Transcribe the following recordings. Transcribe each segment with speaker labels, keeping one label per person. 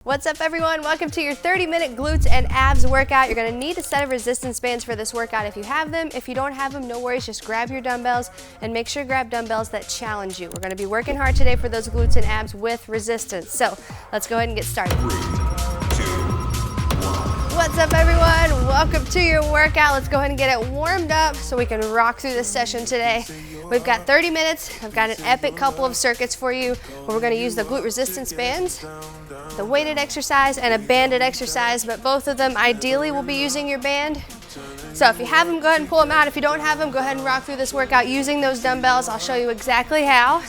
Speaker 1: What's up everyone? Welcome to your 30-minute glutes and abs workout. You're gonna need a set of resistance bands for this workout if you have them. If you don't have them, no worries, just grab your dumbbells and make sure to grab dumbbells that challenge you. We're gonna be working hard today for those glutes and abs with resistance. So let's go ahead and get started.
Speaker 2: 3, 2, 1.
Speaker 1: What's up everyone? Welcome to your workout. Let's go ahead and get it warmed up so we can rock through this session today. We've got 30 minutes. I've got an epic couple of circuits for you where we're gonna use the glute resistance bands, the weighted exercise, and a banded exercise, but both of them ideally will be using your band. So if you have them, go ahead and pull them out. If you don't have them, go ahead and rock through this workout using those dumbbells. I'll show you exactly how.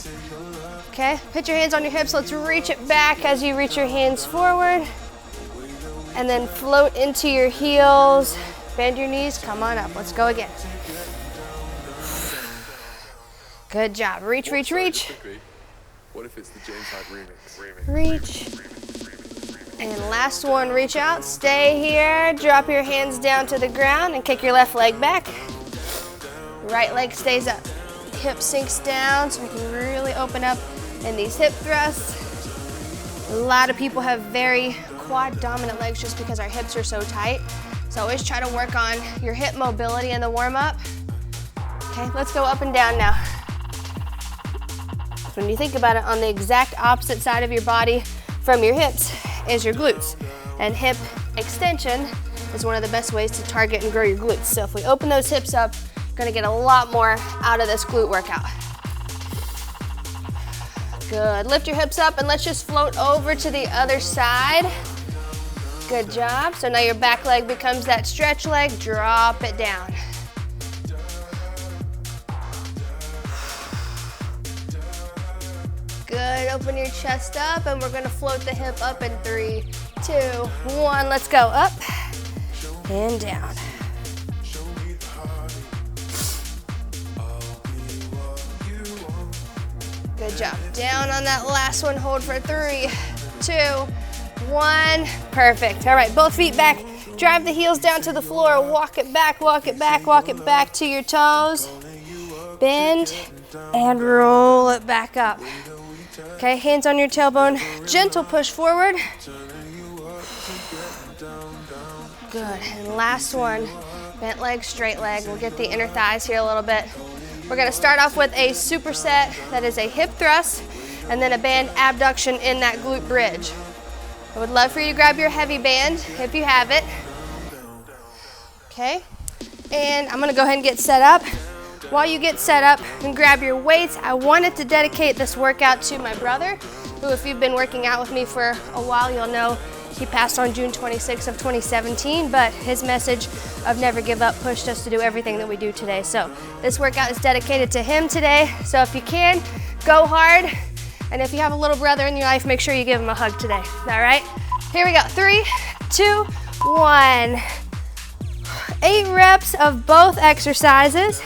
Speaker 1: Okay, put your hands on your hips. Let's reach it back as you reach your hands forward. And then float into your heels. Bend your knees, come on up. Let's go again. Good job. Reach, reach, reach.
Speaker 2: What if it's the James Hyde remix?
Speaker 1: Reach. And last one, reach out. Stay here. Drop your hands down to the ground and kick your left leg back. Right leg stays up. Hip sinks down so we can really open up in these hip thrusts. A lot of people have very quad dominant legs just because our hips are so tight. So always try to work on your hip mobility in the warm up. Okay, let's go up and down now. When you think about it, on the exact opposite side of your body from your hips is your glutes. And hip extension is one of the best ways to target and grow your glutes. So if we open those hips up, you're gonna get a lot more out of this glute workout. Good, lift your hips up and let's just float over to the other side. Good job. So now your back leg becomes that stretch leg, drop it down. Good, open your chest up and we're gonna float the hip up in 3, 2, 1. Let's go up and down. Good job. Down on that last one, hold for 3, 2, 1. Perfect. All right, both feet back. Drive the heels down to the floor. Walk it back, walk it back, walk it back to your toes. Bend and roll it back up. Okay, hands on your tailbone, gentle push forward. Good, and last one, bent leg, straight leg. We'll get the inner thighs here a little bit. We're gonna start off with a superset that is a hip thrust and then a band abduction in that glute bridge. I would love for you to grab your heavy band if you have it. Okay, and I'm gonna go ahead and get set up. While you get set up and grab your weights, I wanted to dedicate this workout to my brother, who if you've been working out with me for a while, you'll know he passed on June 26th of 2017, but his message of never give up pushed us to do everything that we do today. So this workout is dedicated to him today. So if you can, go hard. And if you have a little brother in your life, make sure you give him a hug today, all right? Here we go, 3, 2, 1. 8 reps of both exercises.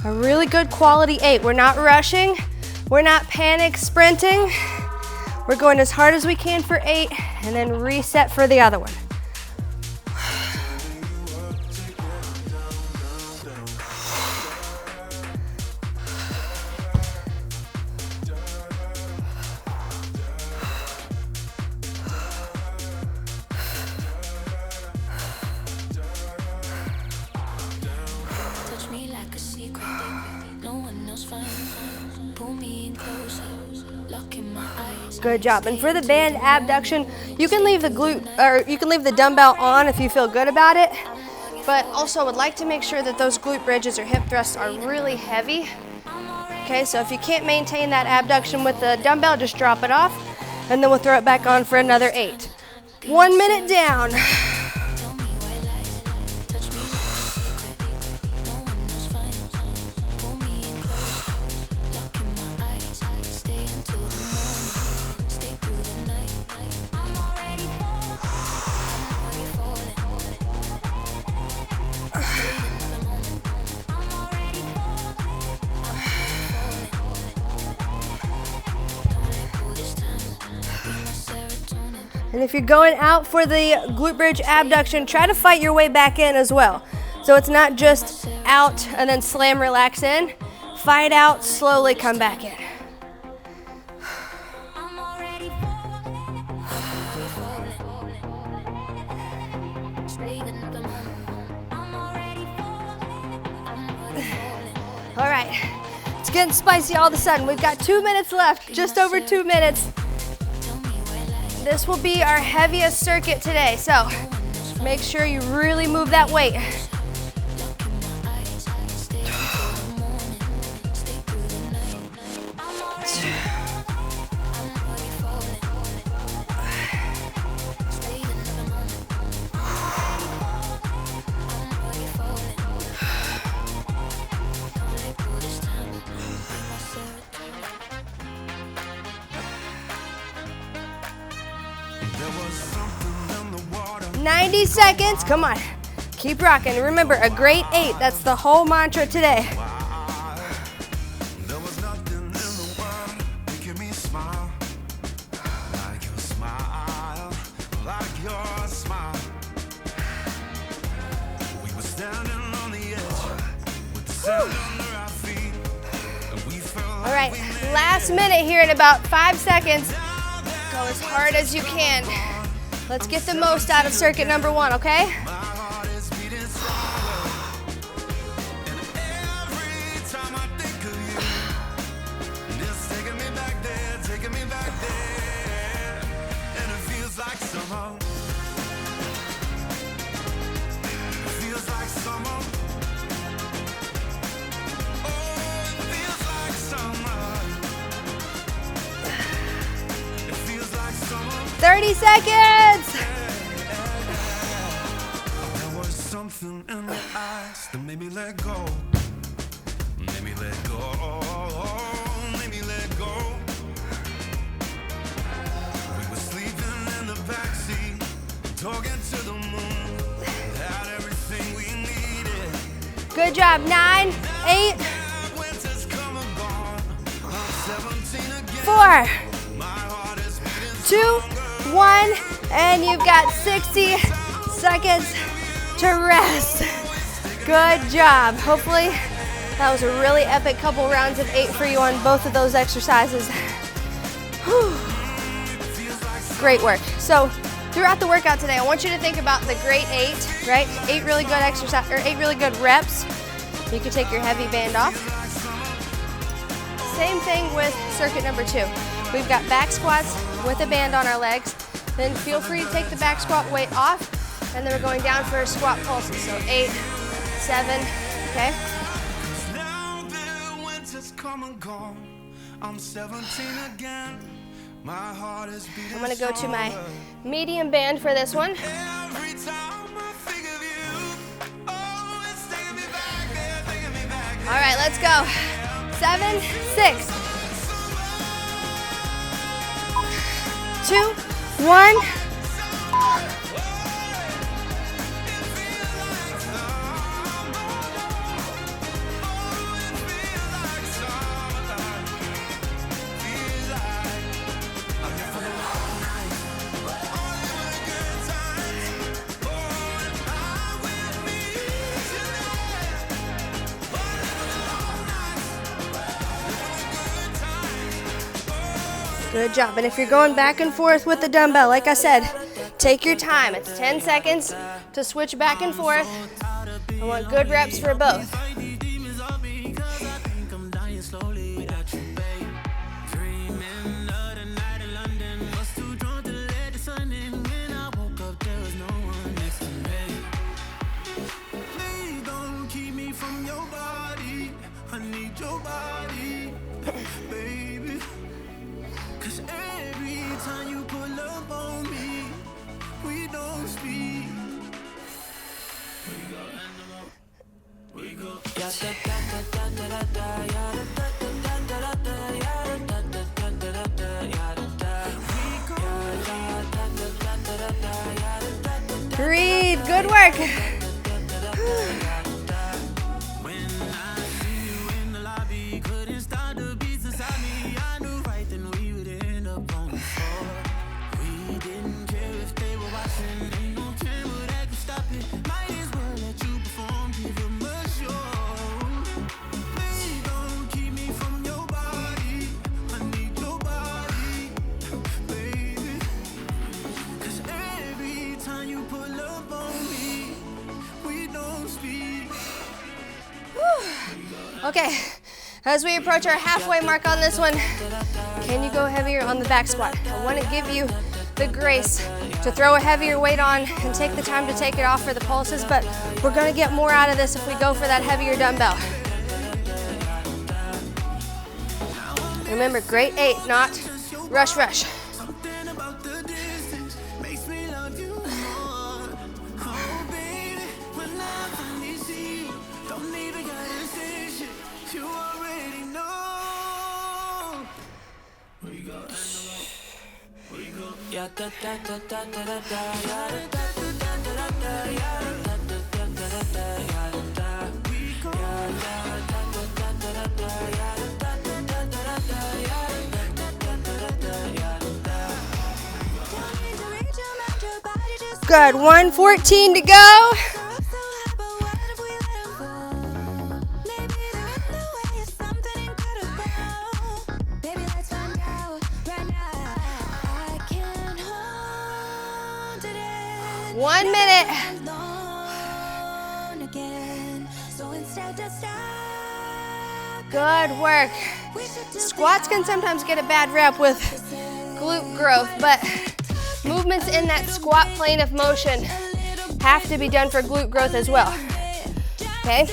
Speaker 1: A really good quality 8. We're not rushing. We're not panic sprinting. We're going as hard as we can for 8 and then reset for the other one. Good job. And for the band abduction, you can leave the glute, or you can leave the dumbbell on if you feel good about it. But also I would like to make sure that those glute bridges or hip thrusts are really heavy. Okay, so if you can't maintain that abduction with the dumbbell, just drop it off and then we'll throw it back on for another 8. 1 minute down. And if you're going out for the glute bridge abduction, try to fight your way back in as well. So it's not just out and then slam, relax in. Fight out, slowly come back in. All right, it's getting spicy all of a sudden. We've got 2 minutes left, just over 2 minutes. This will be our heaviest circuit today, so make sure you really move that weight.
Speaker 3: There was something in the water.
Speaker 1: 90 seconds, come on. Keep rocking. Remember, a great 8, that's the whole mantra today.
Speaker 3: There was nothing in the world making me smile like your smile, like your smile. We were standing on the edge with the sand under our feet, and we felt like
Speaker 1: All right, last minute here in about 5 seconds. Go as hard as you can. Let's get the most out of circuit number 1, okay?
Speaker 3: my heart is beating stronger. And every time I think of you, it's taking me back there, taking me back there. And it feels like summer. It feels like summer. Oh, it feels like summer. It feels like summer.
Speaker 1: 30 seconds.
Speaker 3: There was something in the eyes that made me let go. Made me let go. Made me let go. We were sleeping in the backseat, talking to the moon. Had everything we needed.
Speaker 1: Good job, 9, 8,
Speaker 3: Winter's come and gone. I'm 17 again.
Speaker 1: 4,
Speaker 3: My heart is beating
Speaker 1: 2, 1, and you've got 60 seconds to rest. Good job. Hopefully that was a really epic couple rounds of 8 for you on both of those exercises. Whew. Great work. So throughout the workout today, I want you to think about the great 8, right? 8 really good exercise, or 8 really good reps. You can take your heavy band off. Same thing with circuit number 2. We've got back squats with a band on our legs. Then feel free to take the back squat weight off, and then we're going down for squat pulses. So 8, 7, okay?
Speaker 3: now the winter's come and gone. I'm 17 again. My heart is beating
Speaker 1: I'm gonna go to my
Speaker 3: stronger.
Speaker 1: medium band for this one.
Speaker 3: Every time I think of you, oh, it's taking me back there, taking me back there.
Speaker 1: All right, let's go. 7, 6, 2, 1. Good job. And if you're going back and forth with the dumbbell, like I said, take your time. It's 10 seconds to switch back and forth. I want good reps for both. Breathe. Good work. Okay, as we approach our halfway mark on this one, can you go heavier on the back squat? I want to give you the grace to throw a heavier weight on and take the time to take it off for the pulses, but we're going to get more out of this if we go for that heavier dumbbell. Remember, grade 8, not rush, rush. Good, 1:14 to go. One minute. Good work. Squats can sometimes get a bad rep with glute growth, but movements in that squat plane of motion have to be done for glute growth as well. Okay?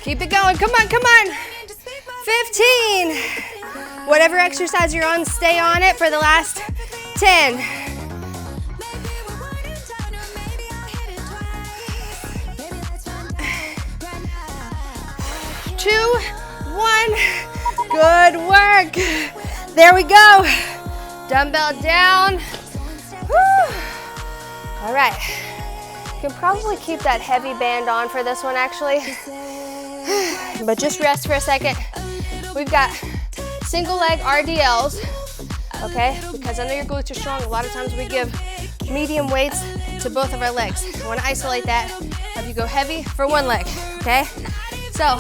Speaker 1: Keep it going, come on, come on. 15. Whatever exercise you're on, stay on it for the last 10. 2, 1. Good work. There we go. Dumbbell down. Woo. All right. You can probably keep that heavy band on for this one actually. But just rest for a second. We've got single leg RDLs, okay? Because I know your glutes are strong, a lot of times we give medium weights to both of our legs. I want to isolate that, have you go heavy for one leg, okay? So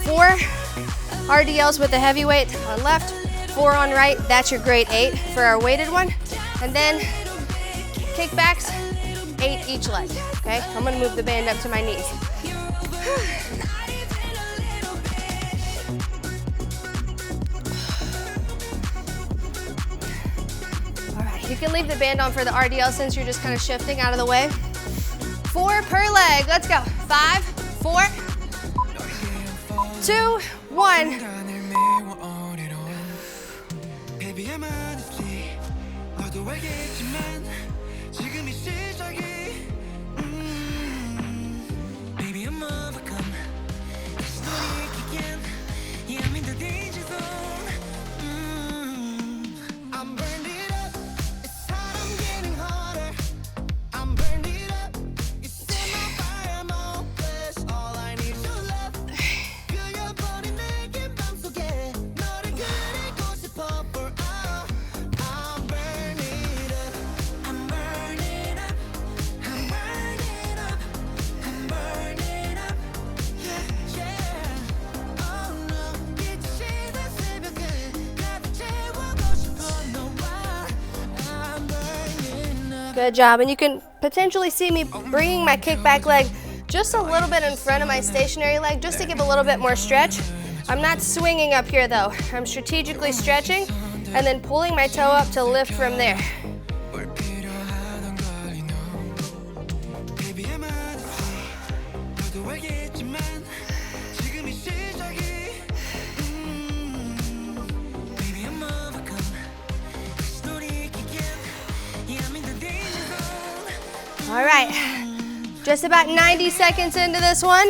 Speaker 1: 4 RDLs with the heavy weight on left, 4 on right, that's your grade 8 for our weighted one. And then kickbacks, 8 each leg, okay? I'm gonna move the band up to my knees. You can leave the band on for the RDL since you're just kind of shifting out of the way. 4 per leg, let's go. 5, 4, 2, 1. Good job, and you can potentially see me bringing my kickback leg just a little bit in front of my stationary leg just to give a little bit more stretch. I'm not swinging up here though. I'm strategically stretching and then pulling my toe up to lift from there. All right, just about 90 seconds into this one.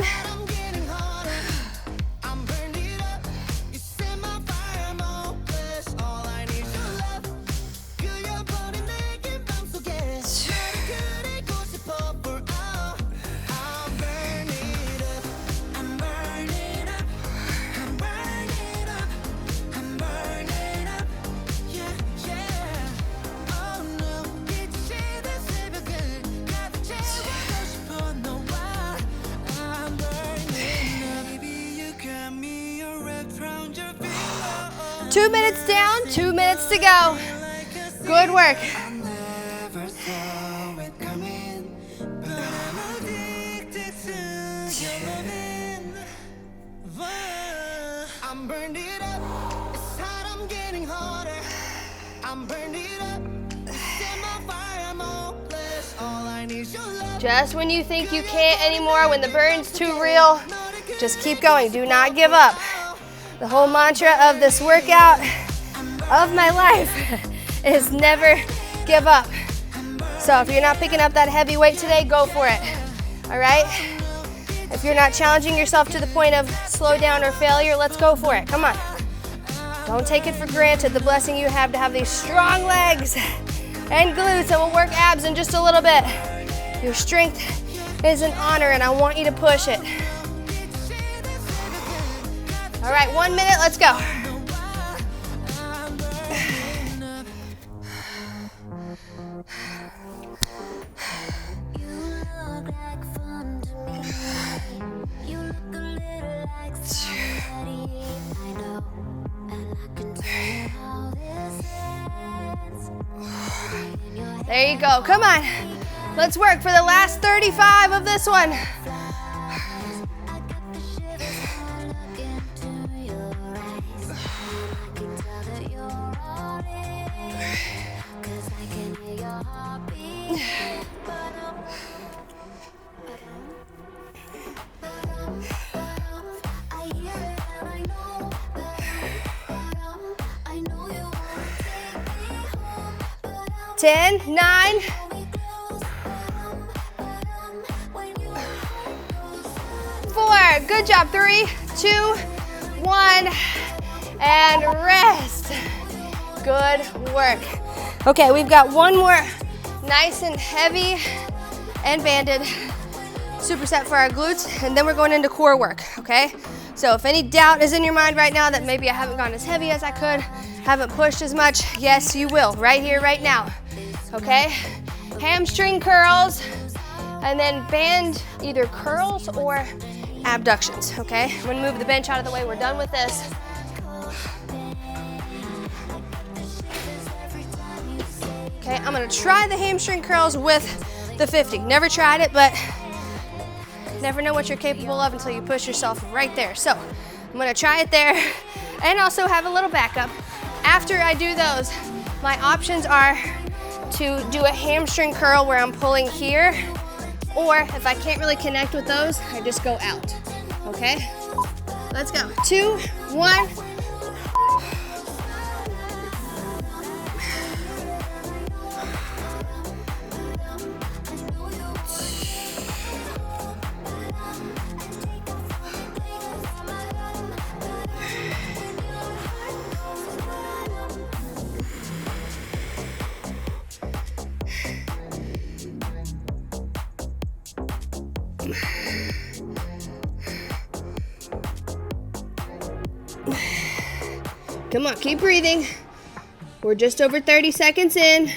Speaker 1: 2 minutes down, 2 minutes to go. Good work.
Speaker 3: I'm burned it up. It's hot, I'm getting hotter. I'm burned it up. Set my fire, I'm hopeless. All I need is your love.
Speaker 1: Just when you think you can't anymore, when the burn's too real, just keep going. Do not give up. The whole mantra of this workout of my life is never give up. So if you're not picking up that heavy weight today, go for it. All right? If you're not challenging yourself to the point of slow down or failure, let's go for it. Come on. Don't take it for granted, the blessing you have to have these strong legs and glutes, and we'll work abs in just a little bit. Your strength is an honor, and I want you to push it. All right, 1 minute, let's go. There you go, come on. Let's work for the last 35 of this one. Ten, 9, 4, good job, 3, 2, 1, and rest. Good work. Okay, we've got one more nice and heavy and banded superset for our glutes, and then we're going into core work, okay? So if any doubt is in your mind right now that maybe I haven't gone as heavy as I could, haven't pushed as much, yes, you will, right here, right now, okay? Hamstring curls, and then band either curls or abductions, okay? I'm gonna move the bench out of the way, we're done with this. Okay, I'm gonna try the hamstring curls with the 50. Never tried it, but never know what you're capable of until you push yourself right there. So I'm gonna try it there and also have a little backup. After I do those, my options are to do a hamstring curl where I'm pulling here, or if I can't really connect with those, I just go out, okay? Let's go, 2, 1. Come on, keep breathing. We're just over 30 seconds in.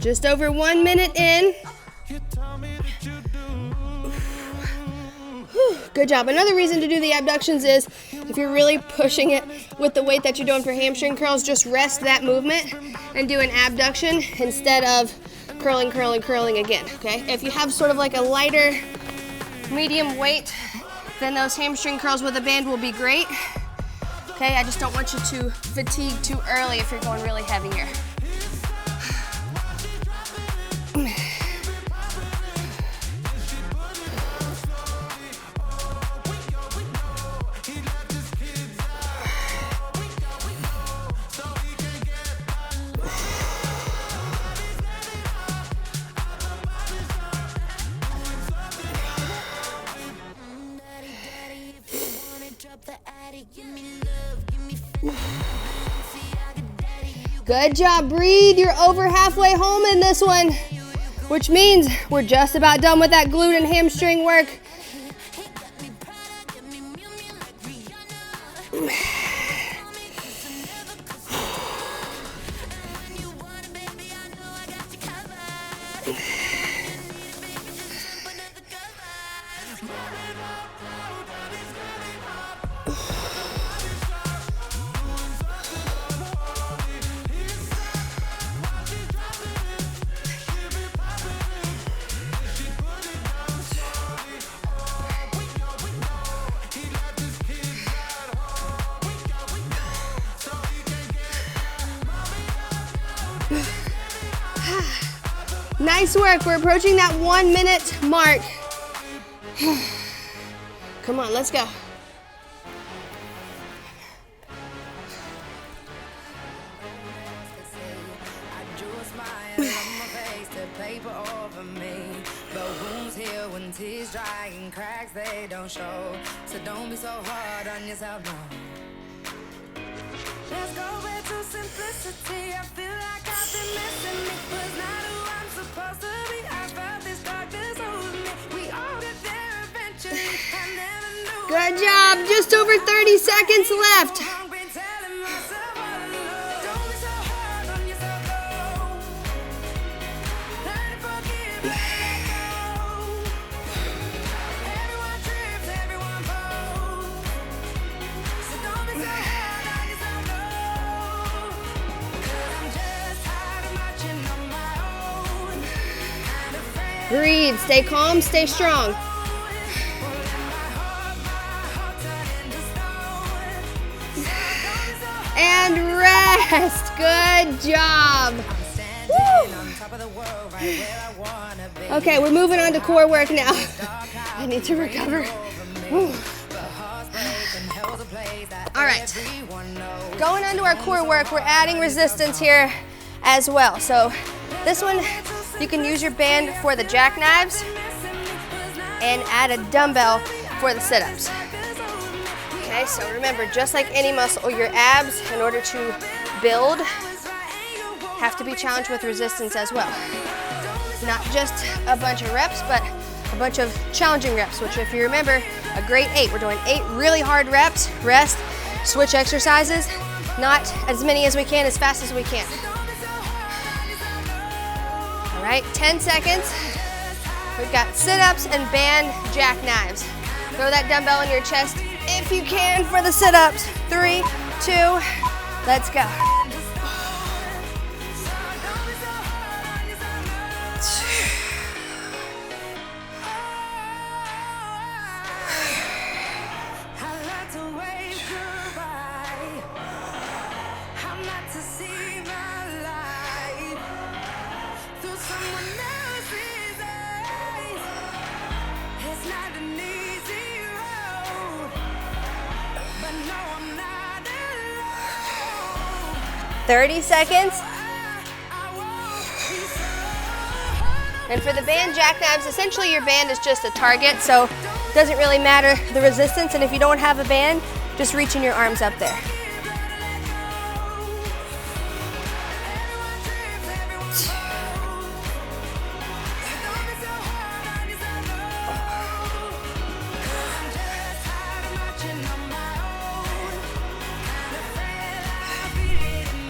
Speaker 1: Just over 1 minute in. Good job. Another reason to do the abductions is if you're really pushing it with the weight that you're doing for hamstring curls, just rest that movement and do an abduction instead of curling, curling, curling again, okay? If you have sort of like a lighter, medium weight, then those hamstring curls with a band will be great. Okay, I just don't want you to fatigue too early if you're going really heavy here.
Speaker 3: Give me love, give me fame. See, I can
Speaker 1: Good job, breathe. You're over halfway home in this one, which means we're just about done with that glute and hamstring work. Nice work. We're approaching that 1 minute mark. Come on, let's go.
Speaker 3: Cracks they don't show, so don't be so hard on yourself now. Let's go back to simplicity. I feel like I've been missing it, was not who I'm supposed to be. I felt this darkness over me. We all get there eventually. I never knew.
Speaker 1: Good job. Just over 30 seconds left. Breathe, stay calm, stay strong. And rest, good job. Woo. Okay, we're moving on to core work now. I need to recover. Woo. All right, going on to our core work, we're adding resistance here as well. So this one, you can use your band for the jackknives and add a dumbbell for the sit-ups. Okay, so remember, just like any muscle, your abs, in order to build, have to be challenged with resistance as well. Not just a bunch of reps, but a bunch of challenging reps, which if you remember, a great 8. We're doing 8 really hard reps, rest, switch exercises, not as many as we can, as fast as we can. All right, 10 seconds. We've got sit-ups and band jackknives. Throw that dumbbell in your chest if you can for the sit-ups. 3, 2, let's go.
Speaker 3: It's not an easy road, but no, I'm not alone.
Speaker 1: 30 seconds. And for the band jackknives, essentially your band is just a target, so it doesn't really matter the resistance, and if you don't have a band, just reaching your arms up there.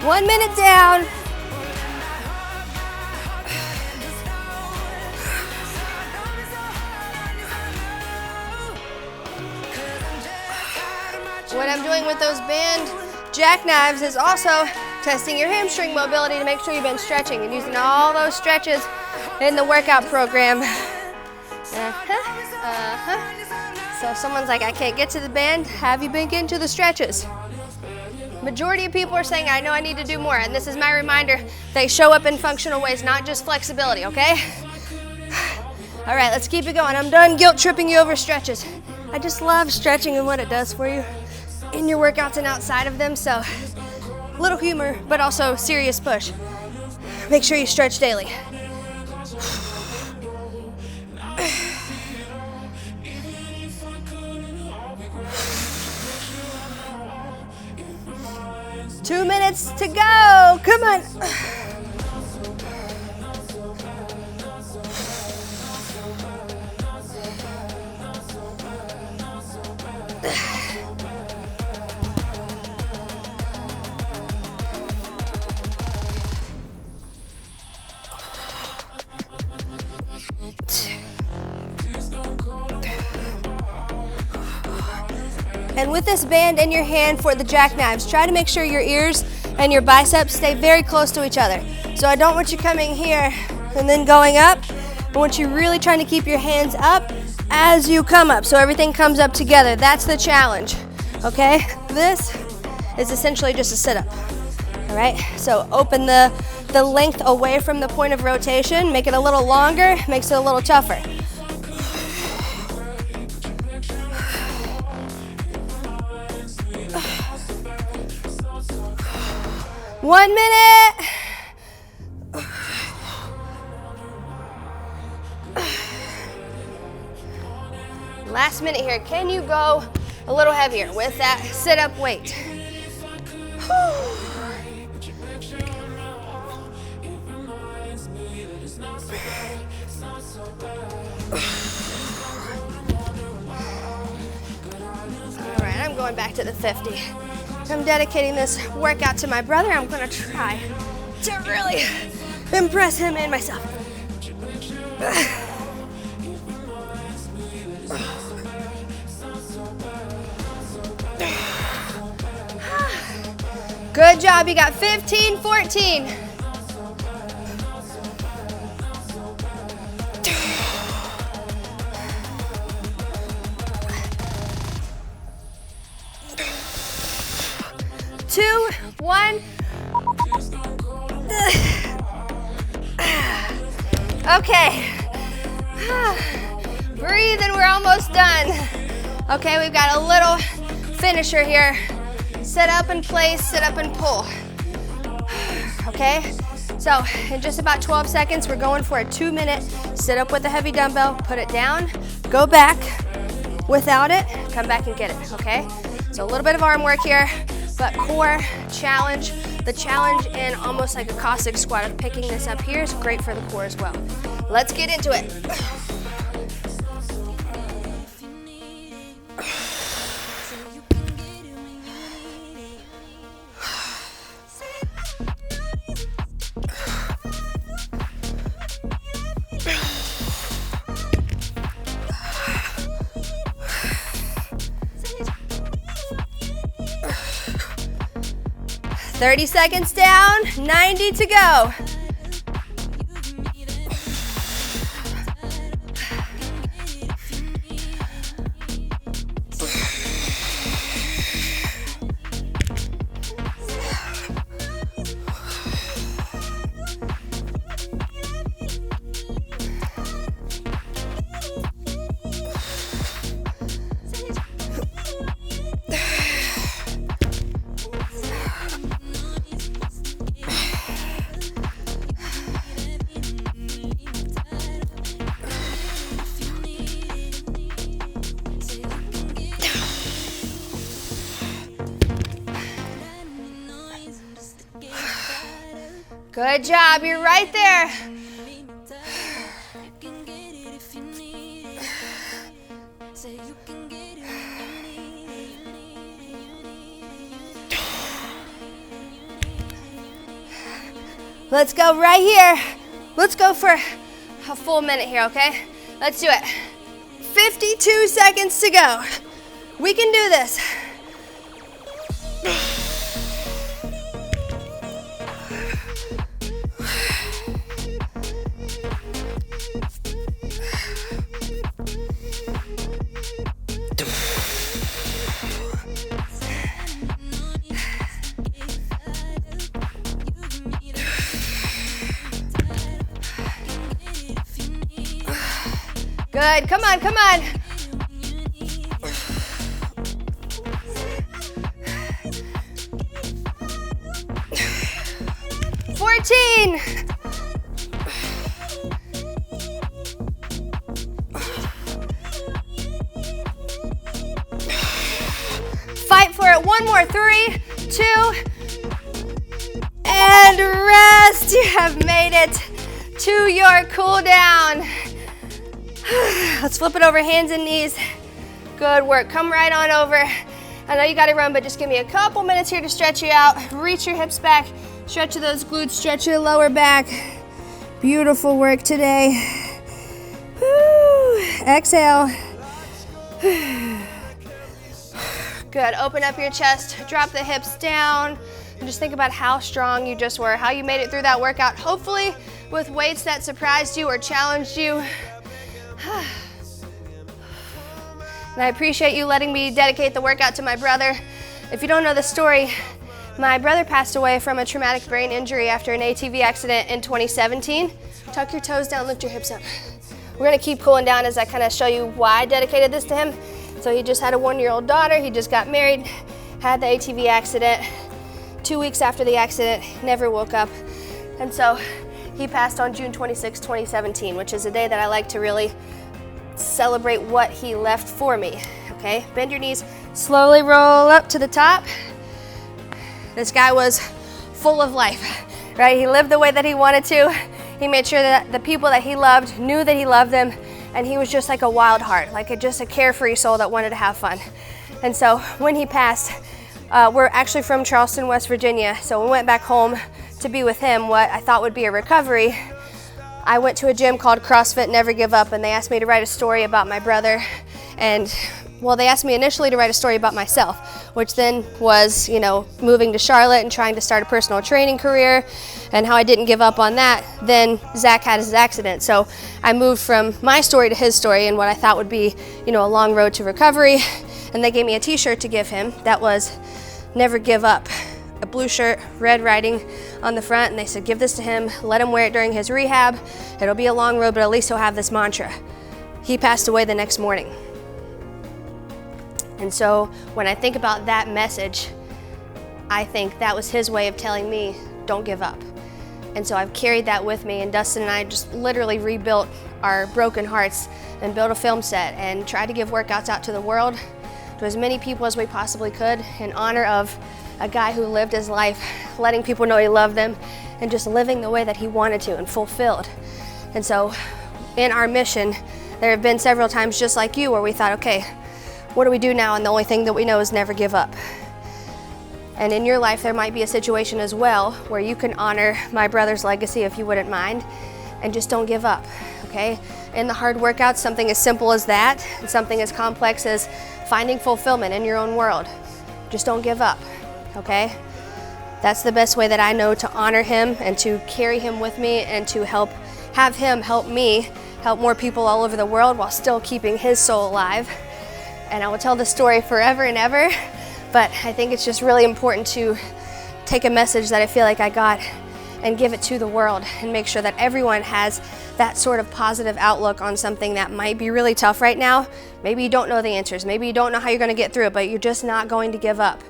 Speaker 1: One minute down. What I'm doing with those band jackknives is also testing your hamstring mobility to make sure you've been stretching and using all those stretches in the workout program. So if someone's like, I can't get to the band, have you been getting to the stretches? Majority of people are saying, I know I need to do more, and this is my reminder. They show up in functional ways, not just flexibility, okay? All right, let's keep it going. I'm done guilt tripping you over stretches. I just love stretching and what it does for you in your workouts and outside of them, so little humor, but also serious push. Make sure you stretch daily. 2 minutes to go. Come on. And with this band in your hand for the jackknives, try to make sure your ears and your biceps stay very close to each other. So I don't want you coming here and then going up. I want you really trying to keep your hands up as you come up, so everything comes up together. That's the challenge, okay? This is essentially just a sit-up, all right? So open the length away from the point of rotation, make it a little longer, makes it a little tougher. One minute. Last minute here. Can you go a little heavier with that sit-up weight? All right, I'm going back to the 50. I'm dedicating this workout to my brother. I'm gonna try to really impress him and myself. Good job, you got 15, 14. Two, one. Okay. Breathe and we're almost done. Okay, we've got a little finisher here. Sit up and place, sit up and pull. Okay, so in just about 12 seconds, we're going for a 2-minute sit up with a heavy dumbbell, put it down, go back without it, come back and get it, okay? So a little bit of arm work here, but core challenge. The challenge in almost like a Cossack squat of picking this up here is great for the core as well. Let's get into it. $30 seconds down, 90 to go. Good job, you're right there. Let's go right here. Let's go for a full minute here, okay? Let's do it. 52 seconds to go. We can do this. Good, come on, come on. Fight for it. One more. 3, 2, and rest. You have made it to your cool down. Let's flip it over, hands and knees. Good work, come right on over. I know you gotta run, but just give me a couple minutes here to stretch you out. Reach your hips back, stretch those glutes, stretch your lower back. Beautiful work today. Woo. Exhale. Good, open up your chest, drop the hips down, and just think about how strong you just were, how you made it through that workout, hopefully with weights that surprised you or challenged you. And I appreciate you letting me dedicate the workout to my brother. If you don't know the story, my brother passed away from a traumatic brain injury after an ATV accident in 2017. Tuck your toes down, lift your hips up. We're gonna keep cooling down as I kind of show you why I dedicated this to him. So he just had a 1-year-old daughter, he just got married, had the ATV accident. 2 weeks after the accident, never woke up. And so he passed on June 26, 2017, which is a day that I like to really celebrate what he left for me, okay? Bend your knees, slowly roll up to the top. This guy was full of life, right? He lived the way that he wanted to. He made sure that the people that he loved knew that he loved them, and he was just like a wild heart, like just a carefree soul that wanted to have fun. And so when he passed, we're actually from Charleston, West Virginia, so we went back home to be with him, what I thought would be a recovery. I went to a gym called CrossFit Never Give Up, and they asked me to write a story about my brother. And well, they asked me initially to write a story about myself, which then was, you know, moving to Charlotte and trying to start a personal training career and how I didn't give up on that. Then Zach had his accident. So I moved from my story to his story and what I thought would be, you know, a long road to recovery. And they gave me a t-shirt to give him that was Never Give Up. A blue shirt, red writing on the front, and they said, give this to him, let him wear it during his rehab. It'll be a long road, but at least he'll have this mantra. He passed away the next morning. And so when I think about that message, I think that was his way of telling me, don't give up. And so I've carried that with me, and Dustin and I just literally rebuilt our broken hearts and built a film set and tried to give workouts out to the world, to as many people as we possibly could, in honor of a guy who lived his life, letting people know he loved them, and just living the way that he wanted to and fulfilled. And so in our mission, there have been several times just like you where we thought, okay, what do we do now? And the only thing that we know is never give up. And in your life, there might be a situation as well where you can honor my brother's legacy, if you wouldn't mind, and just don't give up, okay? In the hard workouts, something as simple as that, and something as complex as finding fulfillment in your own world. Just don't give up. Okay? That's the best way that I know to honor him and to carry him with me and to have him help me help more people all over the world while still keeping his soul alive. And I will tell this story forever and ever, but I think it's just really important to take a message that I feel like I got and give it to the world and make sure that everyone has that sort of positive outlook on something that might be really tough right now. Maybe you don't know the answers, maybe you don't know how you're gonna get through it, but you're just not going to give up.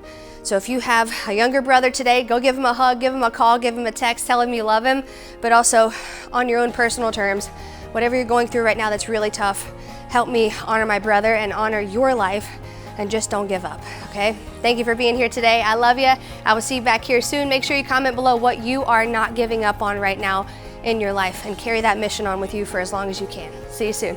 Speaker 1: So if you have a younger brother today, go give him a hug, give him a call, give him a text, tell him you love him, but also on your own personal terms, whatever you're going through right now that's really tough, help me honor my brother and honor your life, and just don't give up, okay? Thank you for being here today. I love you. I will see you back here soon. Make sure you comment below what you are not giving up on right now in your life and carry that mission on with you for as long as you can. See you soon.